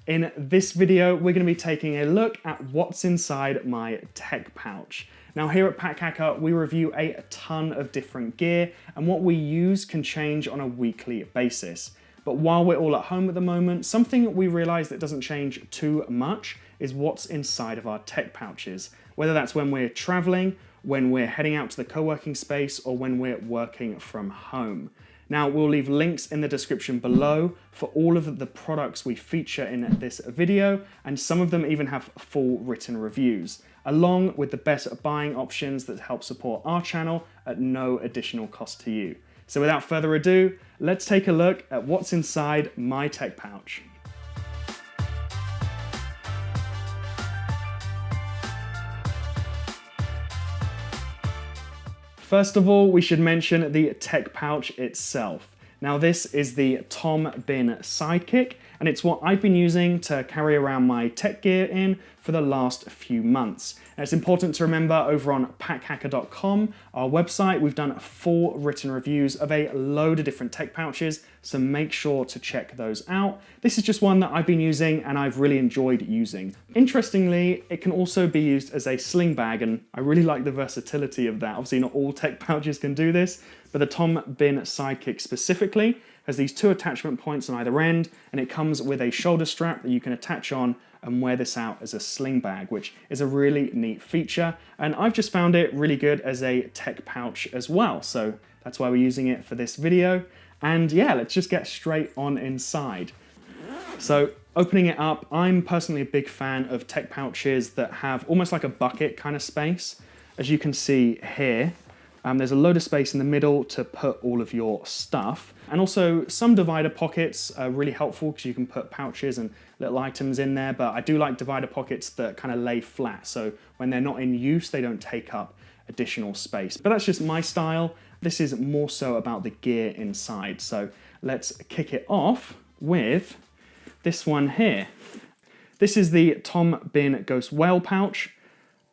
In this video, we're going to be taking a look at what's inside my tech pouch. Now here at Pack Hacker, we review a ton of different gear, and what we use can change on a weekly basis. But while we're all at home at the moment, something we realize that doesn't change too much is what's inside of our tech pouches. Whether that's when we're traveling, when we're heading out to the co-working space, or when we're working from home. Now, we'll leave links in the description below for all of the products we feature in this video, and some of them even have full written reviews, along with the best buying options that help support our channel at no additional cost to you. So without further ado, let's take a look at what's inside my tech pouch. First of all, we should mention the tech pouch itself. Now this is the Bihn Sidekick, and it's what I've been using to carry around my tech gear in for the last few months. And it's important to remember over on packhacker.com, our website, we've done full written reviews of a load of different tech pouches, so make sure to check those out. This is just one that I've been using and I've really enjoyed using. Interestingly, it can also be used as a sling bag, and I really like the versatility of that. Obviously not all tech pouches can do this, but the Bihn Sidekick specifically has these two attachment points on either end, and it comes with a shoulder strap that you can attach on and wear this out as a sling bag, which is a really neat feature. And I've just found it really good as a tech pouch as well. So that's why we're using it for this video. And yeah, let's just get straight on inside. So opening it up, I'm personally a big fan of tech pouches that have almost like a bucket kind of space. As you can see here, there's a load of space in the middle to put all of your stuff. And also some divider pockets are really helpful because you can put pouches and little items in there, but I do like divider pockets that kind of lay flat. So when they're not in use, they don't take up additional space. But that's just my style. This is more so about the gear inside. So let's kick it off with this one here. This is the Bihn Ghost Whale pouch.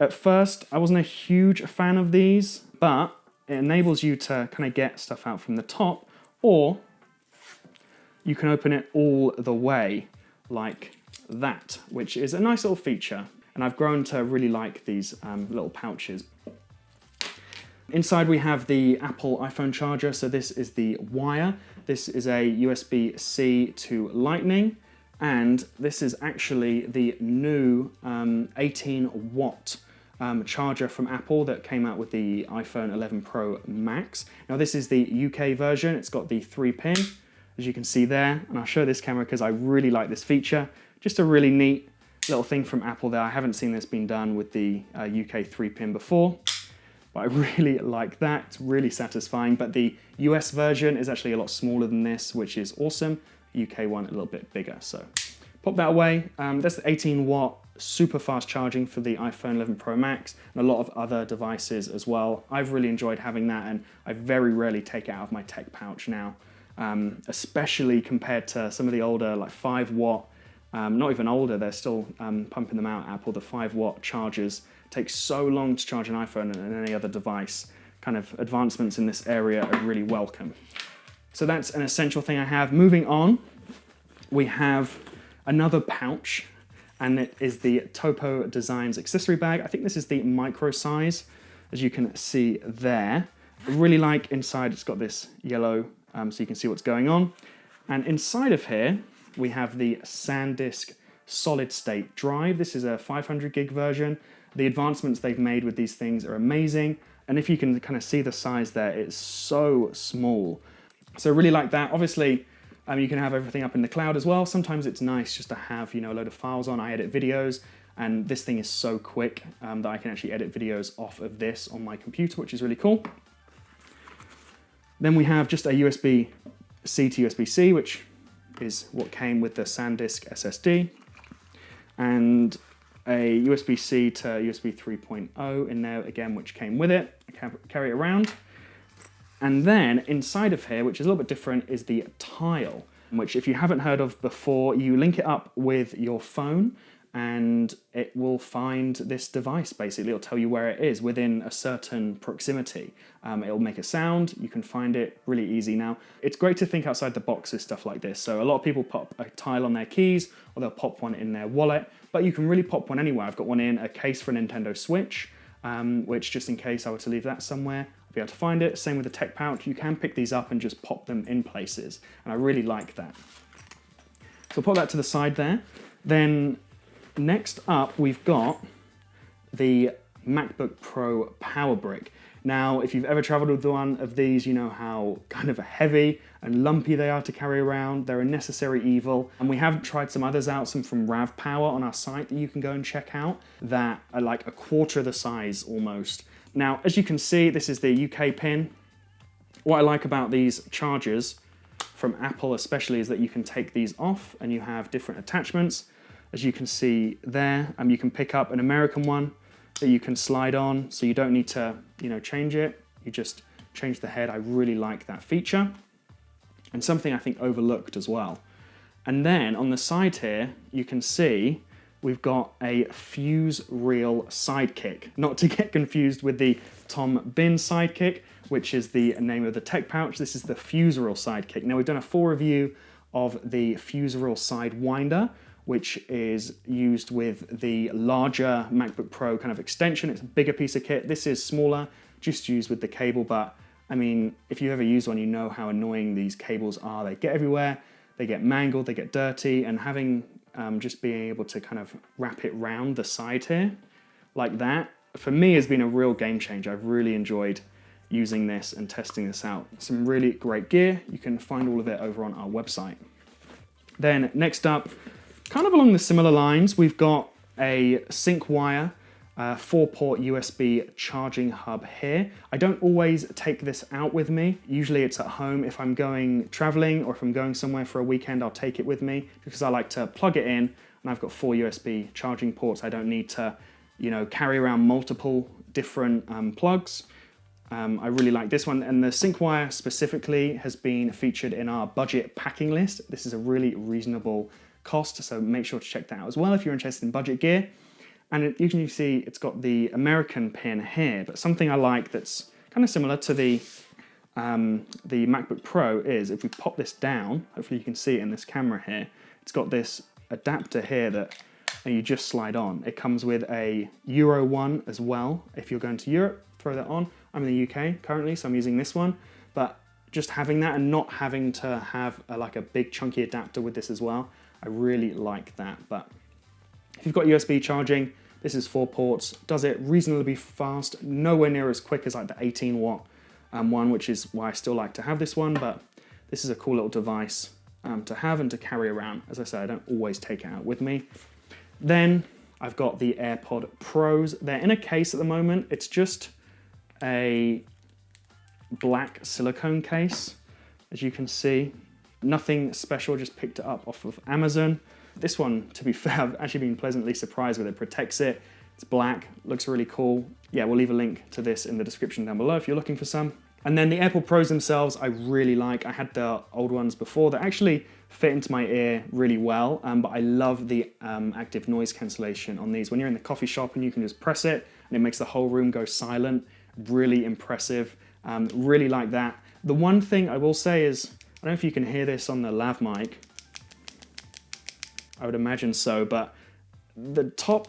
At first, I wasn't a huge fan of these, but it enables you to kind of get stuff out from the top, or you can open it all the way like that, which is a nice little feature. And I've grown to really like these little pouches. Inside we have the Apple iPhone charger. So this is the wire. This is a USB-C to Lightning. And this is actually the new 18 watt charger from Apple that came out with the iPhone 11 Pro Max. Now this is the UK version. It's got the 3-pin, as you can see there. And I'll show this camera because I really like this feature. Just a really neat little thing from Apple there. I haven't seen this being done with the UK 3-pin before, but I really like that. It's really satisfying. But the US version is actually a lot smaller than this, which is awesome. UK one a little bit bigger. So pop that away. That's the 18 watt super fast charging for the iPhone 11 Pro Max and a lot of other devices as well. I've really enjoyed having that, and I very rarely take it out of my tech pouch now, especially compared to some of the older like 5 watt, not even older, they're still pumping them out, Apple, the 5 watt chargers. Take so long to charge an iPhone and any other device. Kind of advancements in this area are really welcome. So that's an essential thing I have. Moving on, we have another pouch, and it is the Topo Designs accessory bag. I think this is the micro size, as you can see there. I really like inside, it's got this yellow, so you can see what's going on. And inside of here, we have the SanDisk solid state drive. This is a 500 gig version. The advancements they've made with these things are amazing. And if you can kind of see the size there, it's so small. So really like that. Obviously, you can have everything up in the cloud as well. Sometimes it's nice just to have, a load of files on. I edit videos, and this thing is so quick that I can actually edit videos off of this on my computer, which is really cool. Then we have just a USB-C to USB-C, which is what came with the SanDisk SSD, and a USB-C to USB 3.0 in there again, which came with it. I can carry it around. And then inside of here, which is a little bit different, is the tile, which if you haven't heard of before, you link it up with your phone and it will find this device. Basically, it'll tell you where it is within a certain proximity. It'll make a sound, you can find it really easy. Now, it's great to think outside the box with stuff like this. So a lot of people pop a tile on their keys, or they'll pop one in their wallet, but you can really pop one anywhere. I've got one in a case for a Nintendo Switch, which just in case I were to leave that somewhere, I'll be able to find it. Same with the tech pouch, you can pick these up and just pop them in places, and I really like that. So I'll put that to the side there. Then next up, we've got the MacBook Pro Power Brick. Now, if you've ever traveled with one of these, you know how kind of heavy and lumpy they are to carry around. They're a necessary evil. And we have tried some others out, some from RAVPower on our site that you can go and check out, that are like a quarter the size almost. Now, as you can see, this is the UK pin. What I like about these chargers, from Apple especially, is that you can take these off and you have different attachments. As you can see there, you can pick up an American one that you can slide on, so you don't need to, change it. You just change the head. I really like that feature. And something I think overlooked as well. And then on the side here, you can see we've got a fuse reel sidekick. Not to get confused with the Tom Bihn sidekick, which is the name of the tech pouch. This is the fuse reel sidekick. Now, we've done a full review of the fuse reel sidewinder, which is used with the larger MacBook Pro kind of extension. It's a bigger piece of kit. This is smaller, just used with the cable, but I mean, if you ever use one, you know how annoying these cables are. They get everywhere, they get mangled, they get dirty, and having just being able to kind of wrap it round the side here, like that, for me has been a real game changer. I've really enjoyed using this and testing this out. Some really great gear. You can find all of it over on our website. Then next up, kind of along the similar lines, we've got a Syncwire 4-port USB charging hub here. I don't always take this out with me. Usually it's at home. If I'm going traveling or if I'm going somewhere for a weekend, I'll take it with me because I like to plug it in, and I've got 4 USB charging ports. I don't need to, carry around multiple different plugs. I really like this one, and the Syncwire specifically has been featured in our budget packing list. This is a really reasonable cost, so make sure to check that out as well if you're interested in budget gear. And you can see it's got the American pin here, but something I like that's kind of similar to the MacBook Pro is if we pop this down, hopefully you can see it in this camera here, it's got this adapter here that you just slide on. It comes with a Euro one as well. If you're going to Europe, throw that on. I'm in the UK currently, so I'm using this one, but just having that and not having to have like a big chunky adapter with this as well, I really like that. But if you've got USB charging, this is 4 ports, does it reasonably fast, nowhere near as quick as like the 18 watt one, which is why I still like to have this one, but this is a cool little device to have and to carry around. As I said, I don't always take it out with me. Then I've got the AirPod Pros. They're in a case at the moment. It's just a black silicone case, as you can see. Nothing special, just picked it up off of Amazon. This one, to be fair, I've actually been pleasantly surprised with it. Protects it, it's black, looks really cool. Yeah, we'll leave a link to this in the description down below if you're looking for some. And then the AirPod Pros themselves, I really like. I had the old ones before that actually fit into my ear really well, but I love the active noise cancellation on these. When you're in the coffee shop and you can just press it and it makes the whole room go silent, really impressive. Really like that. The one thing I will say is, I don't know if you can hear this on the lav mic. I would imagine so, but the top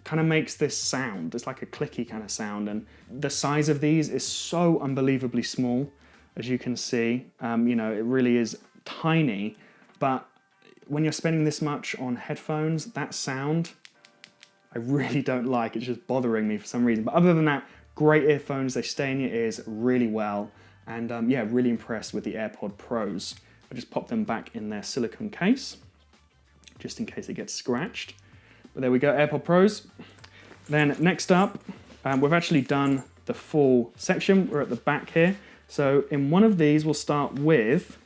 kind of makes this sound. It's like a clicky kind of sound, and the size of these is so unbelievably small, as you can see. It really is tiny, but when you're spending this much on headphones, that sound, I really don't like. It's just bothering me for some reason. But other than that, great earphones. They stay in your ears really well. And yeah, really impressed with the AirPod Pros. I just pop them back in their silicone case, just in case it gets scratched. But there we go, AirPod Pros. Then next up, we've actually done the full section. We're at the back here. So in one of these, we'll start with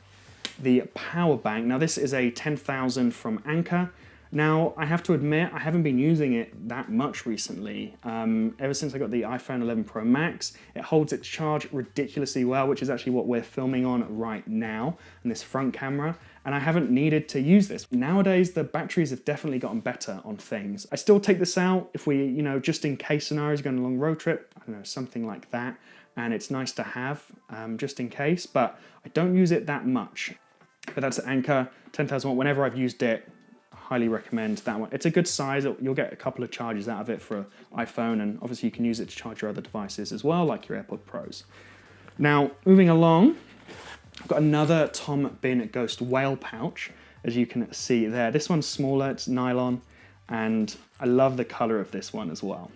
the power bank. Now this is a 10,000 from Anker. Now, I have to admit, I haven't been using it that much recently. Ever since I got the iPhone 11 Pro Max, it holds its charge ridiculously well, which is actually what we're filming on right now, in this front camera. and I haven't needed to use this. Nowadays, the batteries have definitely gotten better on things. I still take this out if we, just in case scenarios, going on a long road trip, I don't know, something like that, and it's nice to have just in case, but I don't use it that much. But that's Anker 10,000 watt. Whenever I've used it, I highly recommend that one. It's a good size. You'll get a couple of charges out of it for an iPhone, and obviously you can use it to charge your other devices as well, like your AirPods Pros. Now, moving along, I've got another Tom Bihn Ghost whale pouch, as you can see there. This one's smaller, it's nylon, and I love the color of this one as well.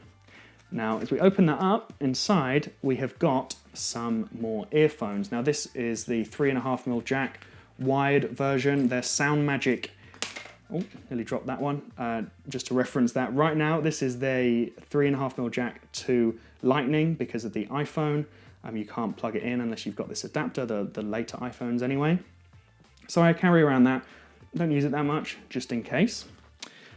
Now, as we open that up, inside we have got some more earphones. Now, this is the 3.5mm jack wired version. They're SoundMAGIC. Oh, nearly dropped that one. Just to reference that, right now this is the 3.5mm jack to Lightning because of the iPhone. You can't plug it in unless you've got this adapter, the later iPhones anyway. So I carry around that. Don't use it that much, just in case.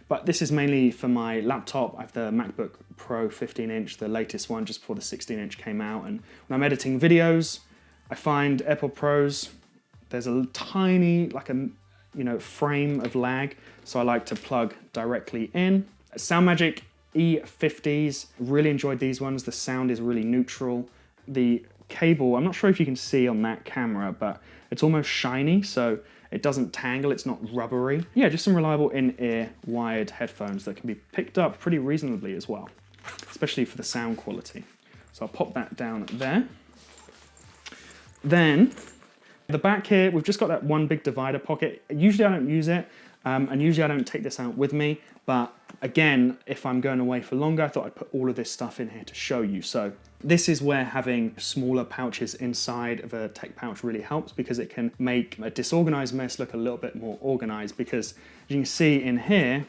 But this is mainly for my laptop. I have the Macbook Pro 15-inch, the latest one, just before the 16-inch came out. And when I'm editing videos, I find AirPods Pros, there's a tiny, frame of lag, so I like to plug directly in. SoundMAGIC E50s, really enjoyed these ones. The sound is really neutral. The cable, I'm not sure if you can see on that camera, but it's almost shiny, so it doesn't tangle, it's not rubbery. Yeah, just some reliable in-ear wired headphones that can be picked up pretty reasonably as well, especially for the sound quality. So I'll pop that down there. Then, the back here, we've just got that one big divider pocket. Usually I don't use it, and usually I don't take this out with me, but again, if I'm going away for longer, I thought I'd put all of this stuff in here to show you. So this is where having smaller pouches inside of a tech pouch really helps, because it can make a disorganized mess look a little bit more organized, because you can see in here,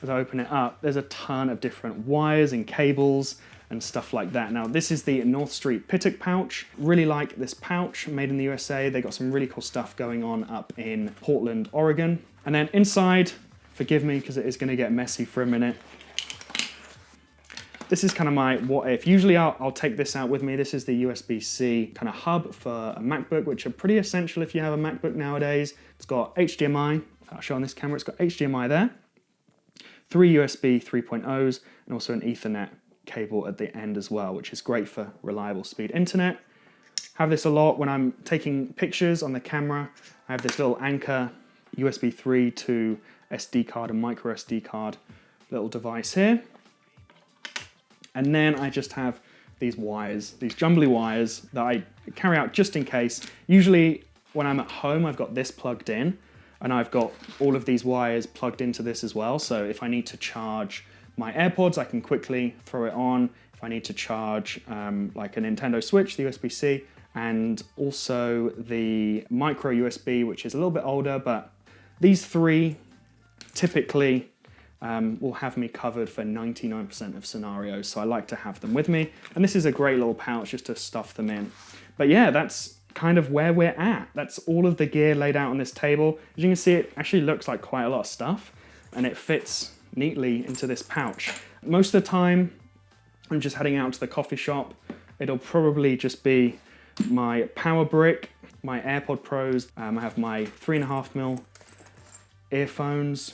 as I open it up, there's a ton of different wires and cables and stuff like that. Now, this is the North Street Pittock pouch. Really like this pouch, made in the USA. They got some really cool stuff going on up in Portland, Oregon. And then inside, forgive me because it is going to get messy for a minute. This is kind of my what if. Usually I'll take this out with me. This is the USB-C kind of hub for a MacBook, which are pretty essential if you have a MacBook nowadays. It's got HDMI. I'll show on this camera. It's got HDMI there, 3 USB 3.0s, and also an Ethernet cable at the end as well, which is great for reliable speed internet. Have this a lot when I'm taking pictures on the camera. I have this little Anker USB 3 to SD card and micro SD card little device here. And then I just have these wires, these jumbly wires that I carry out just in case. Usually when I'm at home, I've got this plugged in, and I've got all of these wires plugged into this as well. So if I need to charge my AirPods, I can quickly throw it on. If I need to charge like a Nintendo Switch, the USB-C, and also the micro USB, which is a little bit older, but these three typically will have me covered for 99% of scenarios, so I like to have them with me. And this is a great little pouch just to stuff them in. But yeah, that's kind of where we're at. That's all of the gear laid out on this table. As you can see, it actually looks like quite a lot of stuff, and it fits neatly into this pouch. Most of the time, I'm just heading out to the coffee shop. It'll probably just be my power brick, my AirPods Pros, I have my 3.5mm earphones,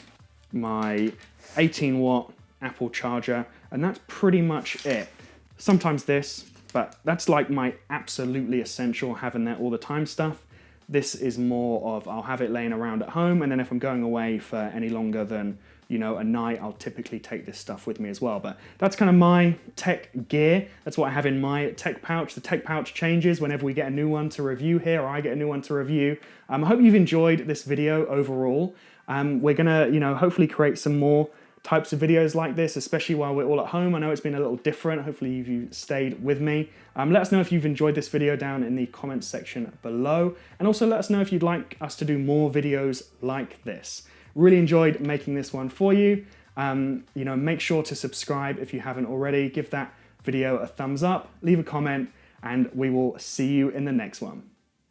my 18-watt Apple charger, and that's pretty much it. Sometimes this, but that's like my absolutely essential having that all the time stuff. This is more of I'll have it laying around at home, and then if I'm going away for any longer than a night, I'll typically take this stuff with me as well. But that's kind of my tech gear. That's what I have in my tech pouch. The tech pouch changes whenever we get a new one to review here, or I get a new one to review. I hope you've enjoyed this video overall. We're gonna, hopefully create some more types of videos like this, especially while we're all at home. I know it's been a little different. Hopefully you've stayed with me. Let us know if you've enjoyed this video down in the comments section below. And also let us know if you'd like us to do more videos like this. Really enjoyed making this one for you. Make sure to subscribe if you haven't already. Give that video a thumbs up, leave a comment, and we will see you in the next one.